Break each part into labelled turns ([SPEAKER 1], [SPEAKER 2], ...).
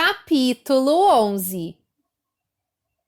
[SPEAKER 1] Capítulo 11.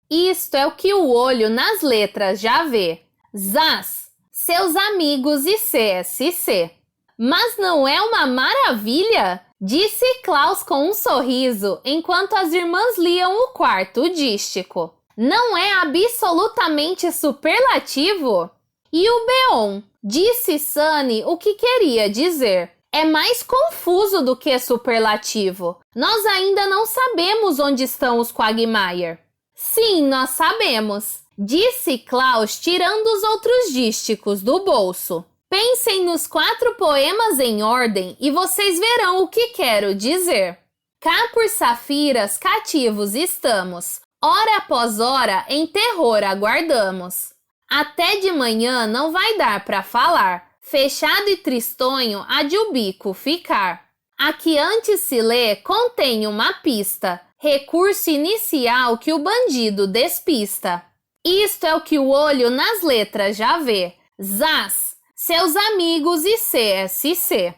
[SPEAKER 1] Isto é o que o olho nas letras já vê. Zás, seus amigos e CSC. Mas não é uma maravilha? Disse Klaus com um sorriso, enquanto as irmãs liam o quarto dístico. Não é absolutamente superlativo? E o Beon? Disse Sunny o que queria dizer. É mais confuso do que superlativo. Nós ainda não sabemos onde estão os Quagmire. Sim, nós sabemos, disse Klaus tirando os outros dísticos do bolso. Pensem nos 4 poemas em ordem e vocês verão o que quero dizer. Cá por Safiras cativos estamos, hora após hora em terror aguardamos. Até de manhã não vai dar para falar. Fechado e tristonho há de o bico ficar. A que antes se lê contém uma pista, recurso inicial que o bandido despista. Isto é o que o olho nas letras já vê. Zás, seus amigos e CSC.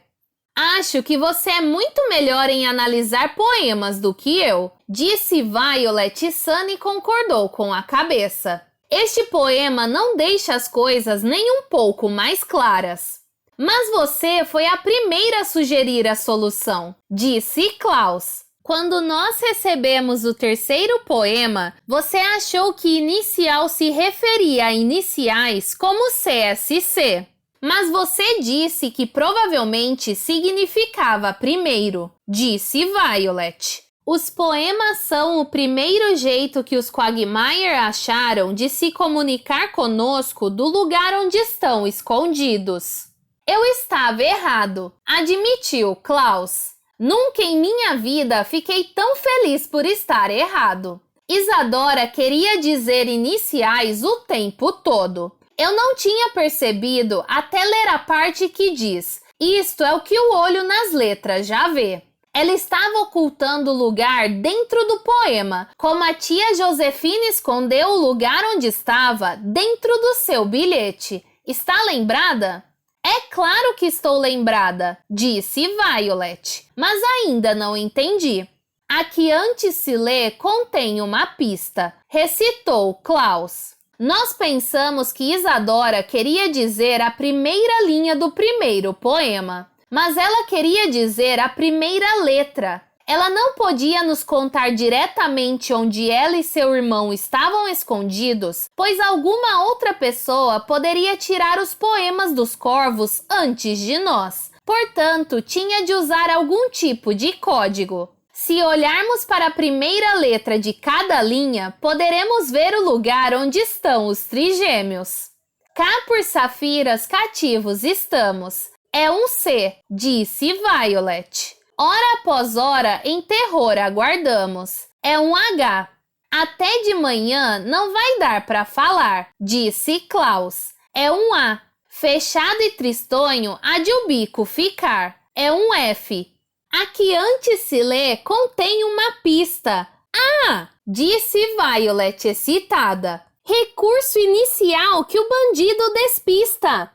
[SPEAKER 1] Acho que você é muito melhor em analisar poemas do que eu, disse Violet e Sunny concordou com a cabeça. Este poema não deixa as coisas nem um pouco mais claras. Mas você foi a primeira a sugerir a solução, disse Klaus. Quando nós recebemos o terceiro poema, você achou que inicial se referia a iniciais como CSC. Mas você disse que provavelmente significava primeiro, disse Violet. Os poemas são o primeiro jeito que os Quagmire acharam de se comunicar conosco do lugar onde estão escondidos. Eu estava errado, admitiu Klaus. Nunca em minha vida fiquei tão feliz por estar errado. Isadora queria dizer iniciais o tempo todo. Eu não tinha percebido até ler a parte que diz: isto é o que o olho nas letras já vê. Ela estava ocultando o lugar dentro do poema, como a tia Josefina escondeu o lugar onde estava dentro do seu bilhete. Está lembrada? É claro que estou lembrada, disse Violet, mas ainda não entendi. A que antes se lê contém uma pista, recitou Klaus. Nós pensamos que Isadora queria dizer a primeira linha do primeiro poema. Mas ela queria dizer a primeira letra. Ela não podia nos contar diretamente onde ela e seu irmão estavam escondidos, pois alguma outra pessoa poderia tirar os poemas dos corvos antes de nós. Portanto, tinha de usar algum tipo de código. Se olharmos para a primeira letra de cada linha, poderemos ver o lugar onde estão os trigêmeos. Cá por Safiras cativos estamos. É um C, disse Violet. Hora após hora em terror aguardamos. É um H. Até de manhã não vai dar para falar, disse Klaus. É um A. Fechado e tristonho há de o bico ficar. É um F. A que antes se lê contém uma pista. Ah! Disse Violet excitada. Recurso inicial que o bandido despista.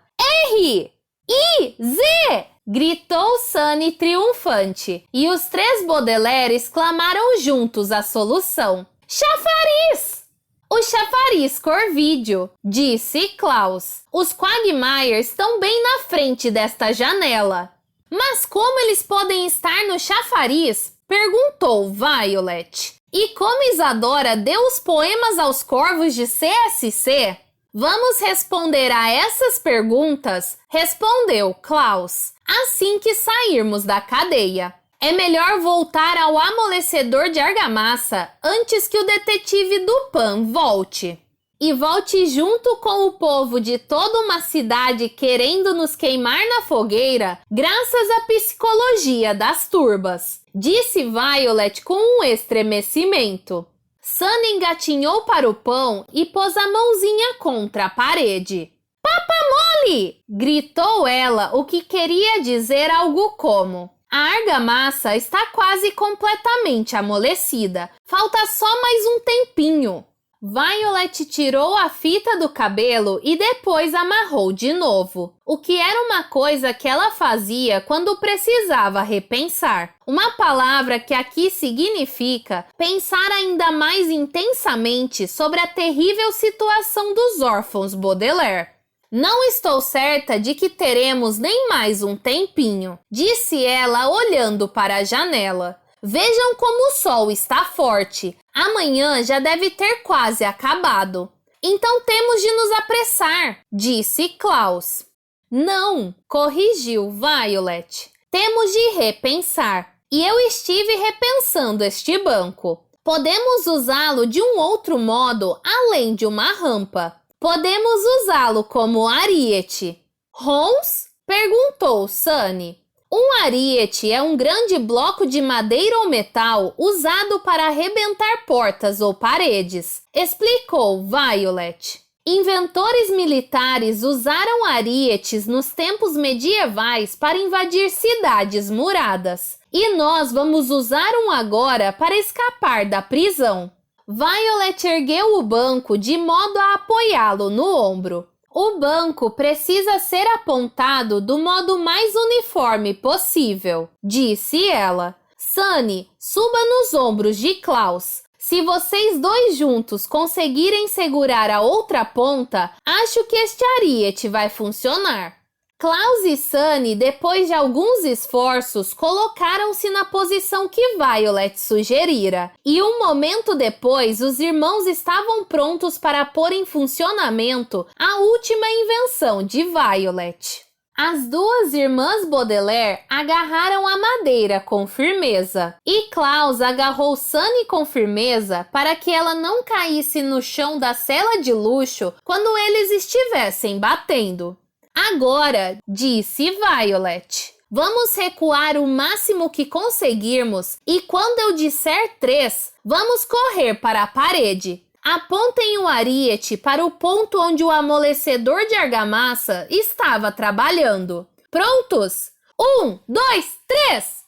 [SPEAKER 1] R! I! Z! Gritou Sunny triunfante, e os 3 Baudelaire exclamaram juntos a solução. Chafariz! O chafariz corvídeo, disse Klaus. Os Quagmire estão bem na frente desta janela. Mas como eles podem estar no chafariz? Perguntou Violet. E como Isadora deu os poemas aos corvos de CSC? Vamos responder a essas perguntas, respondeu Klaus, assim que sairmos da cadeia. É melhor voltar ao amolecedor de argamassa antes que o detetive Dupin volte. E volte junto com o povo de toda uma cidade querendo nos queimar na fogueira, graças à psicologia das turbas, disse Violet com um estremecimento. Sunny engatinhou para o pão e pôs a mãozinha contra a parede. Papa mole! Gritou ela, o que queria dizer algo como: a argamassa está quase completamente amolecida. Falta só mais um tempinho. Violet tirou a fita do cabelo e depois amarrou de novo, o que era uma coisa que ela fazia quando precisava repensar. Uma palavra que aqui significa pensar ainda mais intensamente sobre a terrível situação dos órfãos Baudelaire. Não estou certa de que teremos nem mais um tempinho, disse ela olhando para a janela. Vejam como o sol está forte. Amanhã já deve ter quase acabado. Então temos de nos apressar, disse Klaus. Não, corrigiu Violet. Temos de repensar. E eu estive repensando este banco. Podemos usá-lo de um outro modo além de uma rampa. Podemos usá-lo como ariete. Holmes? Perguntou Sunny. Um ariete é um grande bloco de madeira ou metal usado para arrebentar portas ou paredes, explicou Violet. Inventores militares usaram arietes nos tempos medievais para invadir cidades muradas. E nós vamos usar um agora para escapar da prisão. Violet ergueu o banco de modo a apoiá-lo no ombro. O banco precisa ser apontado do modo mais uniforme possível, disse ela. Sunny, suba nos ombros de Klaus. Se vocês dois juntos conseguirem segurar a outra ponta, acho que este ariete vai funcionar. Klaus e Sunny, depois de alguns esforços, colocaram-se na posição que Violet sugerira. E um momento depois, os irmãos estavam prontos para pôr em funcionamento a última invenção de Violet. As duas irmãs Baudelaire agarraram a madeira com firmeza. E Klaus agarrou Sunny com firmeza para que ela não caísse no chão da cela de luxo quando eles estivessem batendo. Agora, disse Violet, vamos recuar o máximo que conseguirmos e quando eu disser 3, vamos correr para a parede. Apontem o ariete para o ponto onde o amolecedor de argamassa estava trabalhando. Prontos? 1, 2, 3!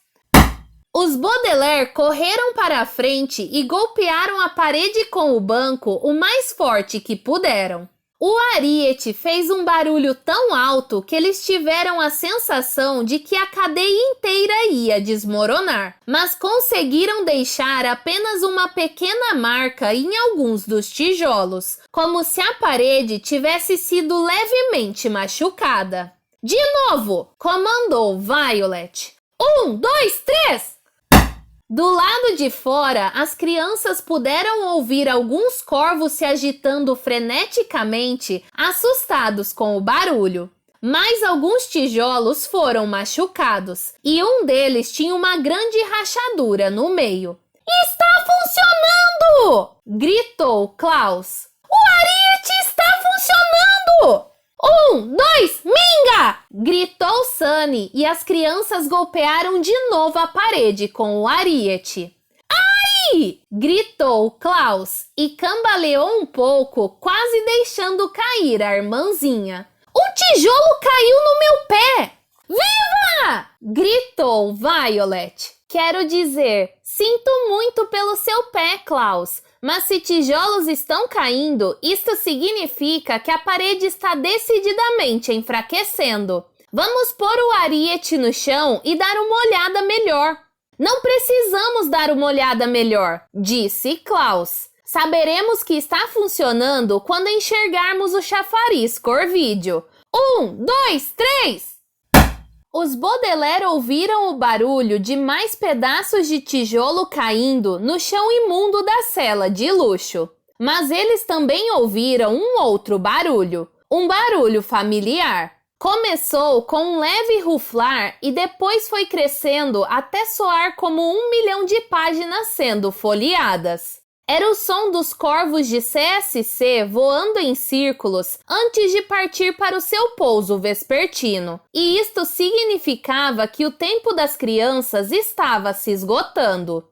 [SPEAKER 1] Os Baudelaire correram para a frente e golpearam a parede com o banco o mais forte que puderam. O ariete fez um barulho tão alto que eles tiveram a sensação de que a cadeia inteira ia desmoronar, mas conseguiram deixar apenas uma pequena marca em alguns dos tijolos, como se a parede tivesse sido levemente machucada. De novo, comandou Violet. 1, 2, 3! Do lado de fora, as crianças puderam ouvir alguns corvos se agitando freneticamente, assustados com o barulho. Mais alguns tijolos foram machucados, e um deles tinha uma grande rachadura no meio. Está funcionando! Gritou Klaus. O ariete está funcionando! 1, 2, minga! Gritou Sunny e as crianças golpearam de novo a parede com o ariete. Ai! Gritou Klaus e cambaleou um pouco, quase deixando cair a irmãzinha. Um tijolo caiu no meu pé! Viva! Gritou Violet. Quero dizer, sinto muito pelo seu pé, Klaus. Mas se tijolos estão caindo, isto significa que a parede está decididamente enfraquecendo. Vamos pôr o ariete no chão e dar uma olhada melhor. Não precisamos dar uma olhada melhor, disse Klaus. Saberemos que está funcionando quando enxergarmos o chafariz corvídeo. 1, 2, 3! Os Baudelaire ouviram o barulho de mais pedaços de tijolo caindo no chão imundo da cela de luxo. Mas eles também ouviram um outro barulho, um barulho familiar. Começou com um leve ruflar e depois foi crescendo até soar como 1 milhão de páginas sendo folheadas. Era o som dos corvos de CSC voando em círculos antes de partir para o seu pouso vespertino. E isto significava que o tempo das crianças estava se esgotando.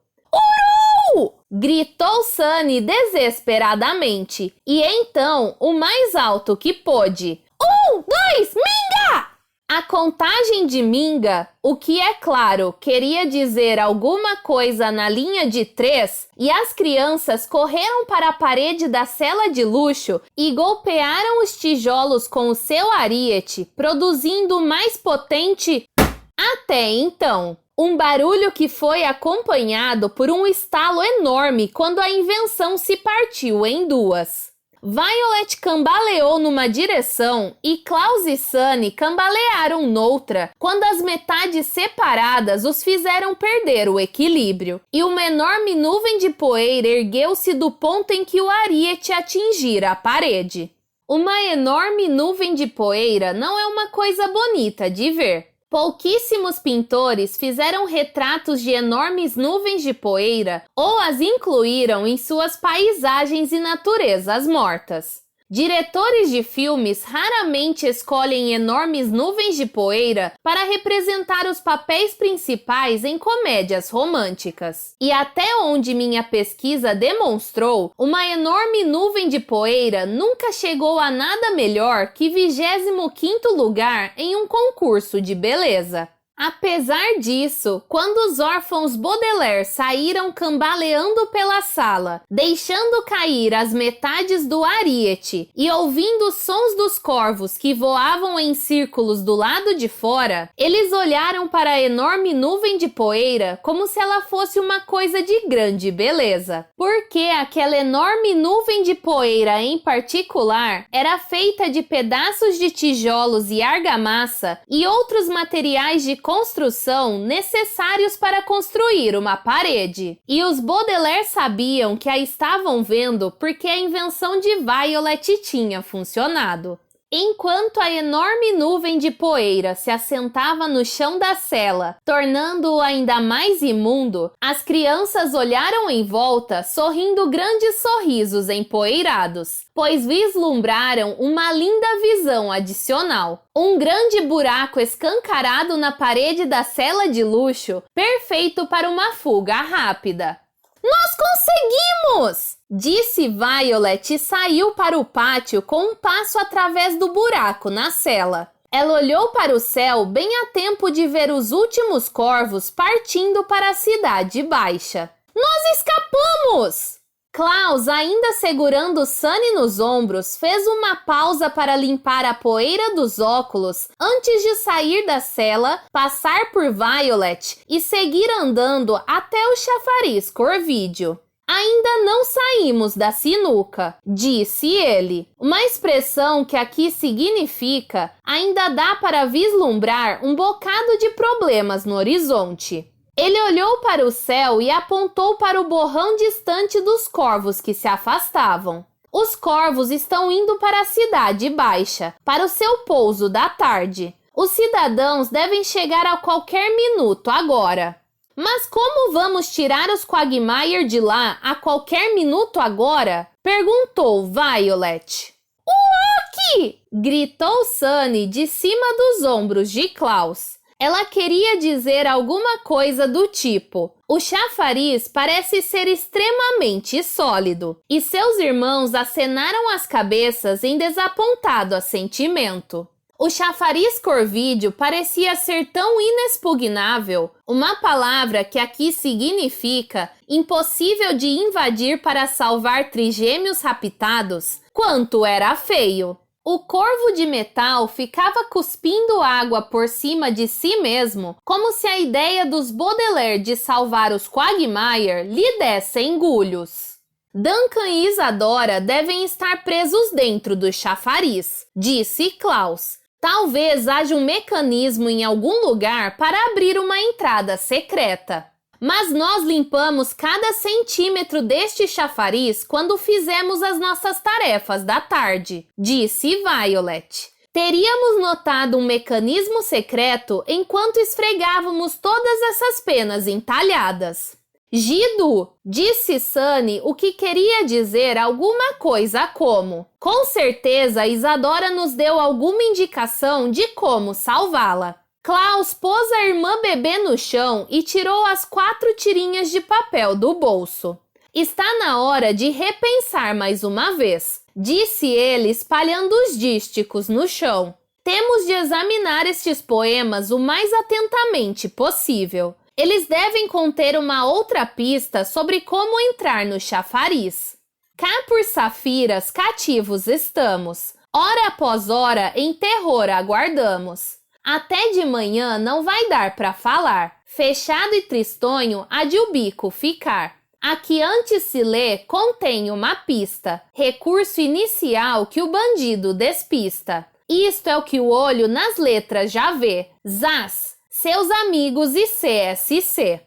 [SPEAKER 1] Uru! Gritou Sunny desesperadamente. E então, o mais alto que pôde. 1, 2, minga! A contagem de Minga, o que é claro, queria dizer alguma coisa na linha de 3, e as crianças correram para a parede da cela de luxo e golpearam os tijolos com o seu ariete, produzindo o mais potente até então. Um barulho que foi acompanhado por um estalo enorme quando a invenção se partiu em duas. Violet cambaleou numa direção e Klaus e Sunny cambalearam noutra, quando as metades separadas os fizeram perder o equilíbrio. E uma enorme nuvem de poeira ergueu-se do ponto em que o ariete atingira a parede. Uma enorme nuvem de poeira não é uma coisa bonita de ver. Pouquíssimos pintores fizeram retratos de enormes nuvens de poeira ou as incluíram em suas paisagens e naturezas mortas. Diretores de filmes raramente escolhem enormes nuvens de poeira para representar os papéis principais em comédias românticas. E até onde minha pesquisa demonstrou, uma enorme nuvem de poeira nunca chegou a nada melhor que 25º lugar em um concurso de beleza. Apesar disso, quando os órfãos Baudelaire saíram cambaleando pela sala, deixando cair as metades do ariete e ouvindo os sons dos corvos que voavam em círculos do lado de fora, eles olharam para a enorme nuvem de poeira como se ela fosse uma coisa de grande beleza. Porque aquela enorme nuvem de poeira em particular era feita de pedaços de tijolos e argamassa e outros materiais de construção necessários para construir uma parede. E os Baudelaire sabiam que a estavam vendo porque a invenção de Violet tinha funcionado. Enquanto a enorme nuvem de poeira se assentava no chão da cela, tornando-o ainda mais imundo, as crianças olharam em volta, sorrindo grandes sorrisos empoeirados, pois vislumbraram uma linda visão adicional. Um grande buraco escancarado na parede da cela de luxo, perfeito para uma fuga rápida. Nós conseguimos! Disse Violet e saiu para o pátio com um passo através do buraco na cela. Ela olhou para o céu bem a tempo de ver os últimos corvos partindo para a cidade baixa. Nós escapamos! Klaus, ainda segurando Sunny nos ombros, fez uma pausa para limpar a poeira dos óculos antes de sair da cela, passar por Violet e seguir andando até o chafariz Corvídeo. Ainda não saímos da sinuca, disse ele. Uma expressão que aqui significa ainda dá para vislumbrar um bocado de problemas no horizonte. Ele olhou para o céu e apontou para o borrão distante dos corvos que se afastavam. Os corvos estão indo para a cidade baixa, para o seu pouso da tarde. Os cidadãos devem chegar a qualquer minuto agora. Mas como vamos tirar os Quagmire de lá a qualquer minuto agora? Perguntou Violet. Uoki! Gritou Sunny de cima dos ombros de Klaus. Ela queria dizer alguma coisa do tipo: o chafariz parece ser extremamente sólido. E seus irmãos acenaram as cabeças em desapontado assentimento. O chafariz Corvídeo parecia ser tão inexpugnável, uma palavra que aqui significa impossível de invadir para salvar trigêmeos raptados, quanto era feio. O corvo de metal ficava cuspindo água por cima de si mesmo, como se a ideia dos Baudelaire de salvar os Quagmire lhe desse engulhos. Duncan e Isadora devem estar presos dentro do chafariz, disse Klaus. Talvez haja um mecanismo em algum lugar para abrir uma entrada secreta. Mas nós limpamos cada centímetro deste chafariz quando fizemos as nossas tarefas da tarde, disse Violet. Teríamos notado um mecanismo secreto enquanto esfregávamos todas essas penas entalhadas. Gidu, disse Sunny, o que queria dizer alguma coisa como: com certeza Isadora nos deu alguma indicação de como salvá-la. Klaus pôs a irmã bebê no chão e tirou as 4 tirinhas de papel do bolso. Está na hora de repensar mais uma vez, disse ele espalhando os dísticos no chão. Temos de examinar estes poemas o mais atentamente possível. Eles devem conter uma outra pista sobre como entrar no chafariz. Cá por safiras cativos estamos, hora após hora em terror aguardamos. Até de manhã não vai dar para falar, fechado e tristonho há de o bico ficar. Aqui antes se lê contém uma pista, recurso inicial que o bandido despista. Isto é o que o olho nas letras já vê, zás, seus amigos e CSC.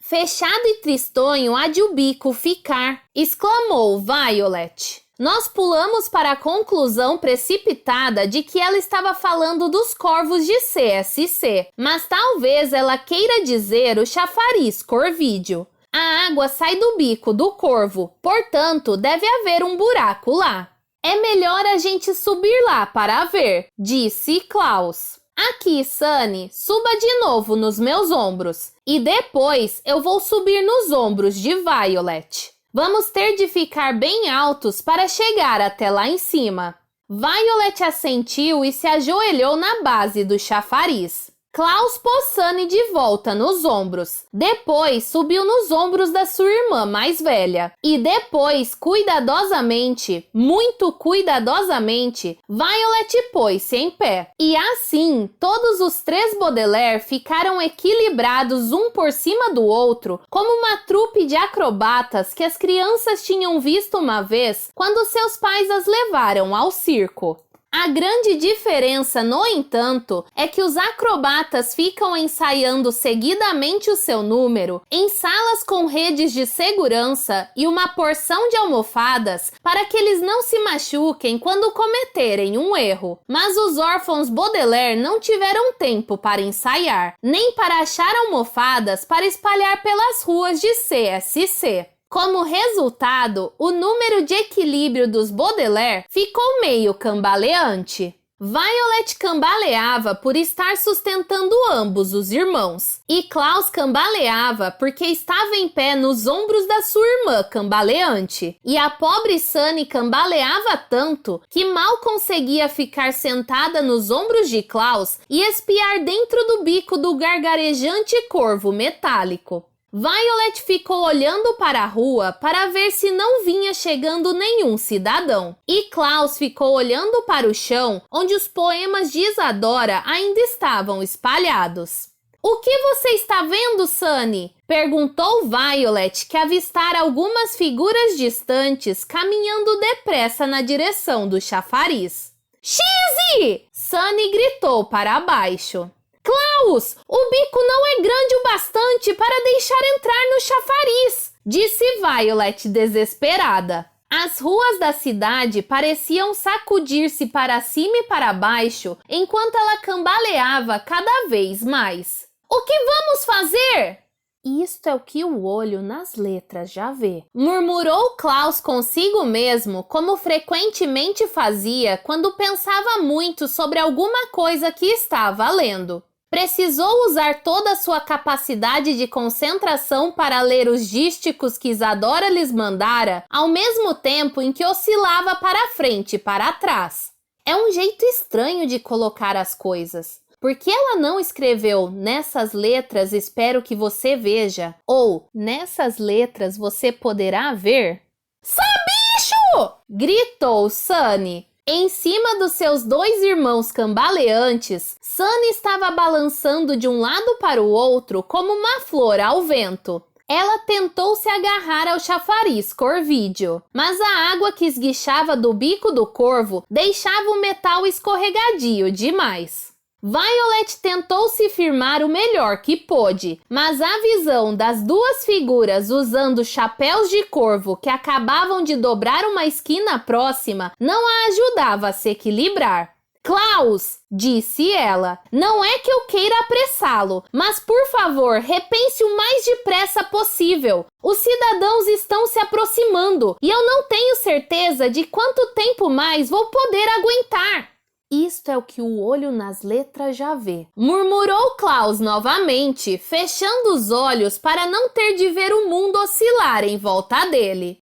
[SPEAKER 1] Fechado e tristonho há de o bico ficar, exclamou Violet. Nós pulamos para a conclusão precipitada de que ela estava falando dos corvos de CSC, mas talvez ela queira dizer o chafariz corvídeo. A água sai do bico do corvo, portanto, deve haver um buraco lá. É melhor a gente subir lá para ver, disse Klaus. Aqui, Sunny, suba de novo nos meus ombros, e depois eu vou subir nos ombros de Violet. Vamos ter de ficar bem altos para chegar até lá em cima. Violet assentiu e se ajoelhou na base do chafariz. Klaus pôs Sunny de volta nos ombros. Depois subiu nos ombros da sua irmã mais velha. E depois, cuidadosamente, muito cuidadosamente, Violet pôs-se em pé. E assim, todos os três Baudelaire ficaram equilibrados um por cima do outro, como uma trupe de acrobatas que as crianças tinham visto uma vez quando seus pais as levaram ao circo. A grande diferença, no entanto, é que os acrobatas ficam ensaiando seguidamente o seu número em salas com redes de segurança e uma porção de almofadas para que eles não se machuquem quando cometerem um erro. Mas os órfãos Baudelaire não tiveram tempo para ensaiar, nem para achar almofadas para espalhar pelas ruas de CSC. Como resultado, o número de equilíbrio dos Baudelaire ficou meio cambaleante. Violet cambaleava por estar sustentando ambos os irmãos, e Klaus cambaleava porque estava em pé nos ombros da sua irmã cambaleante, e a pobre Sunny cambaleava tanto que mal conseguia ficar sentada nos ombros de Klaus e espiar dentro do bico do gargarejante corvo metálico. Violet ficou olhando para a rua para ver se não vinha chegando nenhum cidadão. E Klaus ficou olhando para o chão, onde os poemas de Isadora ainda estavam espalhados. O que você está vendo, Sunny? Perguntou Violet, que avistara algumas figuras distantes caminhando depressa na direção do chafariz. Xizzy! Sunny gritou para baixo. Klaus, o bico não é grande o bastante para deixar entrar no chafariz, disse Violet desesperada. As ruas da cidade pareciam sacudir-se para cima e para baixo enquanto ela cambaleava cada vez mais. O que vamos fazer? Isto é o que o olho nas letras já vê, murmurou Klaus consigo mesmo, como frequentemente fazia quando pensava muito sobre alguma coisa que estava lendo. Precisou usar toda a sua capacidade de concentração para ler os dísticos que Isadora lhes mandara, ao mesmo tempo em que oscilava para frente e para trás. É um jeito estranho de colocar as coisas. Por que ela não escreveu nessas letras espero que você veja? Ou nessas letras você poderá ver? Sabicho! Gritou Sunny. Em cima dos seus dois irmãos cambaleantes, Sunny estava balançando de um lado para o outro como uma flor ao vento. Ela tentou se agarrar ao chafariz corvídeo, mas a água que esguichava do bico do corvo deixava o metal escorregadio demais. Violet tentou se firmar o melhor que pôde, mas a visão das duas figuras usando chapéus de corvo que acabavam de dobrar uma esquina próxima não a ajudava a se equilibrar. Klaus, disse ela, não é que eu queira apressá-lo, mas por favor, repense o mais depressa possível. Os cidadãos estão se aproximando e eu não tenho certeza de quanto tempo mais vou poder aguentar. Isto é o que o olho nas letras já vê, murmurou Klaus novamente, fechando os olhos para não ter de ver o mundo oscilar em volta dele.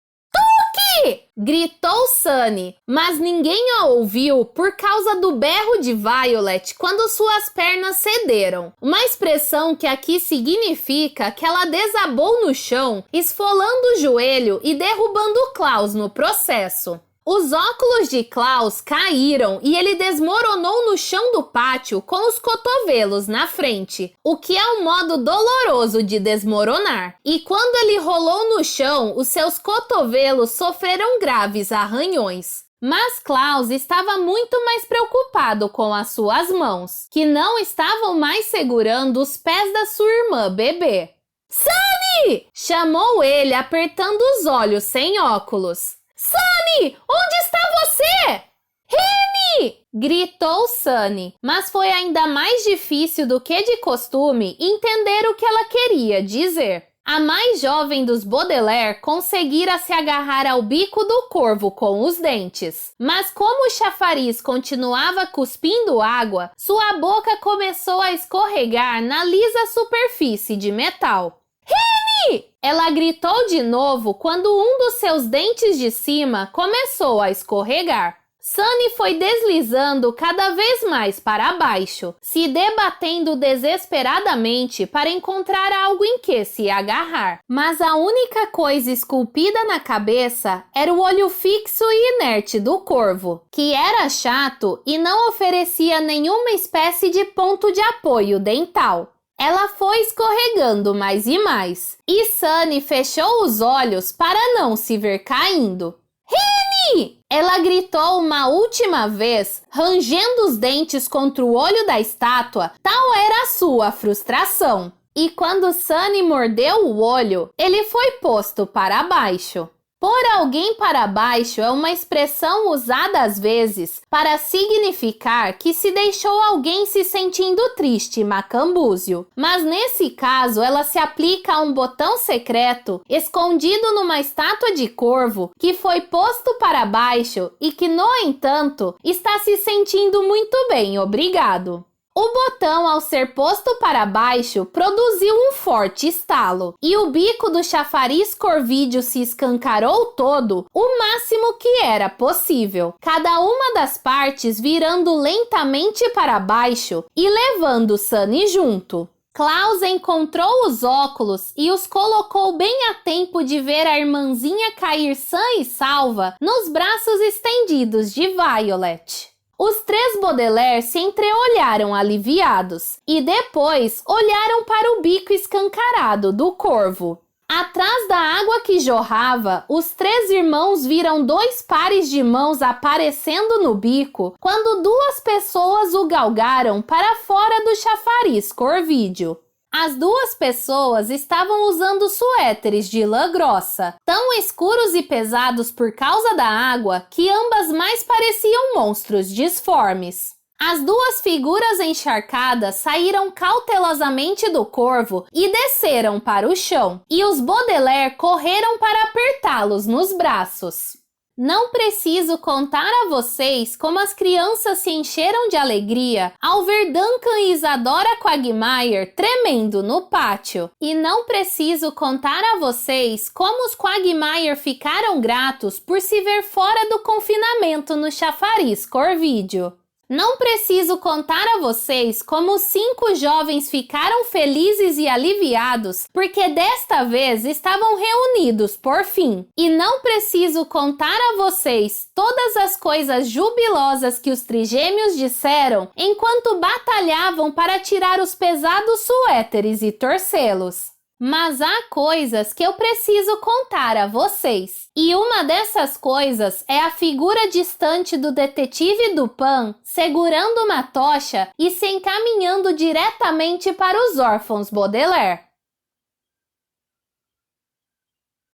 [SPEAKER 1] Chucky! Gritou Sunny, mas ninguém a ouviu por causa do berro de Violet quando suas pernas cederam. Uma expressão que aqui significa que ela desabou no chão, esfolando o joelho e derrubando Klaus no processo. Os óculos de Klaus caíram e ele desmoronou no chão do pátio com os cotovelos na frente, o que é um modo doloroso de desmoronar. E quando ele rolou no chão, os seus cotovelos sofreram graves arranhões. Mas Klaus estava muito mais preocupado com as suas mãos, que não estavam mais segurando os pés da sua irmã bebê. Sunny! Chamou ele, apertando os olhos sem óculos. Sunny, onde está você? Remy! Gritou Sunny, mas foi ainda mais difícil do que de costume entender o que ela queria dizer. A mais jovem dos Baudelaire conseguira se agarrar ao bico do corvo com os dentes. Mas como o chafariz continuava cuspindo água, sua boca começou a escorregar na lisa superfície de metal. Remy! Ela gritou de novo quando um dos seus dentes de cima começou a escorregar. Sunny foi deslizando cada vez mais para baixo, se debatendo desesperadamente para encontrar algo em que se agarrar. Mas a única coisa esculpida na cabeça era o olho fixo e inerte do corvo, que era chato e não oferecia nenhuma espécie de ponto de apoio dental. Ela foi escorregando mais e mais, e Sunny fechou os olhos para não se ver caindo. Remy! Ela gritou uma última vez, rangendo os dentes contra o olho da estátua, tal era a sua frustração. E quando Sunny mordeu o olho, ele foi posto para baixo. Pôr alguém para baixo é uma expressão usada às vezes para significar que se deixou alguém se sentindo triste e macambúzio. Mas nesse caso, ela se aplica a um botão secreto escondido numa estátua de corvo que foi posto para baixo e que, no entanto, está se sentindo muito bem, obrigado. O botão, ao ser posto para baixo, produziu um forte estalo, e o bico do chafariz corvídeo se escancarou todo, o máximo que era possível, cada uma das partes virando lentamente para baixo e levando Sunny junto. Klaus encontrou os óculos e os colocou bem a tempo de ver a irmãzinha cair sã e salva nos braços estendidos de Violet. Os três Baudelaire se entreolharam aliviados e depois olharam para o bico escancarado do corvo. Atrás da água que jorrava, os três irmãos viram dois pares de mãos aparecendo no bico quando duas pessoas o galgaram para fora do chafariz corvídeo. As duas pessoas estavam usando suéteres de lã grossa, tão escuros e pesados por causa da água que ambas mais pareciam monstros disformes. As duas figuras encharcadas saíram cautelosamente do corvo e desceram para o chão, e os Baudelaire correram para apertá-los nos braços. Não preciso contar a vocês como as crianças se encheram de alegria ao ver Duncan e Isadora Quagmire tremendo no pátio. E não preciso contar a vocês como os Quagmire ficaram gratos por se ver fora do confinamento no chafariz corvídeo. Não preciso contar a vocês como os 5 jovens ficaram felizes e aliviados porque desta vez estavam reunidos por fim. E não preciso contar a vocês todas as coisas jubilosas que os trigêmeos disseram enquanto batalhavam para tirar os pesados suéteres e torcê-los. Mas há coisas que eu preciso contar a vocês. E uma dessas coisas é a figura distante do detetive Dupin segurando uma tocha e se encaminhando diretamente para os órfãos Baudelaire.